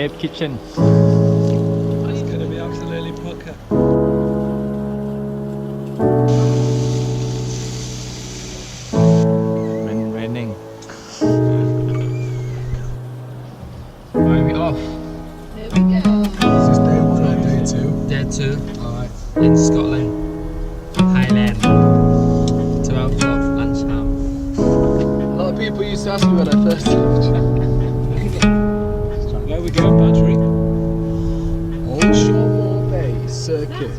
Dave kitchen. It's going to be absolutely pucker. Raining. Right, we off. Here we go. Is this day 1 or day 2? Day 2 Alright. in Scotland. Highlands. 12 o'clock lunchtime. A lot of people used to ask me when I first left. Where are we going, Patrick? Old Shoremore Bay Circuit.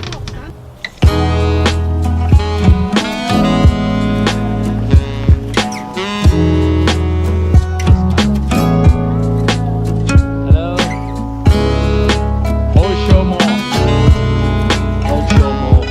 Hello. Old Shoremore. Old Shoremore.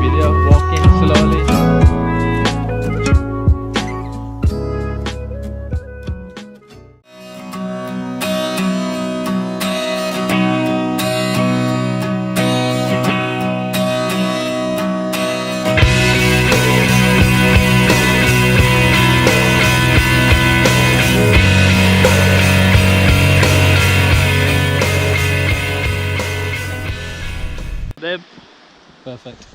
Video walking slowly. Dave. Perfect.